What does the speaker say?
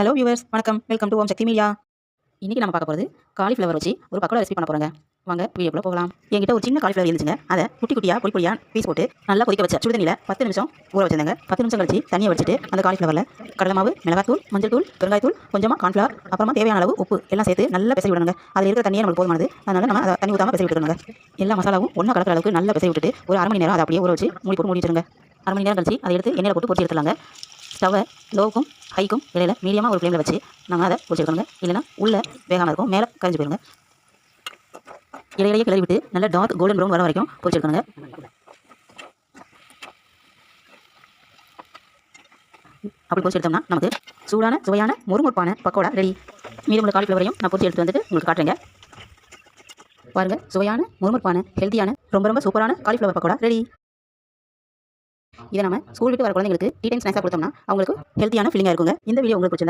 Hello viewers, வணக்கம். Welcome to Om Sakthi media. இன்றைக்கி நம்ம பார்க்க போகிறது காலிஃப்ளவர் வச்சு ஒரு பக்கோடா ரெசிபி பண்ண போகிறோங்க. வாங்க வீடியோக்குள்ள போகலாம். என்கிட்ட ஒரு சின்ன காலிஃப்ளவர் இருந்துச்சுங்க. அதை குட்டி குட்டியாக பொடி பொடியாக பீஸ் போட்டு நல்லா கொதிக்க வச்ச சுடுதண்ணியில் 10 நிமிஷம் ஊற வச்சிருந்தாங்க. 10 நிமிஷம் கழிச்சு தண்ணியை வச்சுட்டு அந்த காலிஃப்ளவரில் கடலை மாவு, மிளகாத்தூள், மஞ்சள் தூள், பெருங்காயத்தூள், கொஞ்சமாக கார்ன்ஃப்ளவர், அப்புறமா தேவையான அளவு உப்பு எல்லாம் சேர்த்து நல்லா பிசை விடணுங்க. அதில் இருக்கிற தண்ணியே நம்மளுக்கு போதுமானது. அதனால் நம்ம அதை தண்ணி ஊற்றாமல் பிசை விட்டுருங்க. எல்லா மசாலாவும் ஒன்றா கலக்கிற அளவுக்கு நல்லா பிசை விட்டுட்டு ஒரு அரை மணி நேரம் அதை அப்படியே ஊற வச்சு மூடி போட்டு மூடிட்டுருங்க. அரை மணி நேரம் கழிச்சு அதை எடுத்து எண்ணெயில் போட்டு பொரிச்சு எடுத்துலாங்க. ஸ்டவ்வை லோவுக்கும் ஹைக்கும் இடையில மீடியமாக ஒரு ஃப்ளேமில் வச்சு நம்ம அதை பொரிச்சிருக்கோங்க. இல்லைனா உள்ளே வேகாமல் இருக்கும், மேலே கரைஞ்சி போயிருங்க. இடையிலேயே கிளறி விட்டு நல்லா டார்க் கோல்டன் ப்ரௌன் வர வரைக்கும் பொரிச்சிருக்கோங்க. அப்படி பொரிச்சு எடுத்தோம்னா நமக்கு சூடான சுவையான முறுமுறுப்பான பக்கோடா ரெடி. மீதமுள்ள காலிஃப்ளவரையும் நான் பொரிச்சு எடுத்து வந்துட்டு உங்களுக்கு காட்டுறேங்க. பாருங்கள், சுவையான முறுமுறுப்பான ஹெல்த்தியான ரொம்ப ரொம்ப சூப்பரான காலிஃப்ளவர் பக்கோடா ரெடி. இதை நம்ம ஸ்கூல் விட்டு வர குழந்தைங்களுக்கு டீ டைம் ஸ்நாக்ஸாக கொடுத்தோம்னா அவங்களுக்கு ஹெல்த்தியான ஃபீலிங்காக இருக்குங்க. இந்த வீடியோ உங்களுக்கு பிடிச்சிருந்தா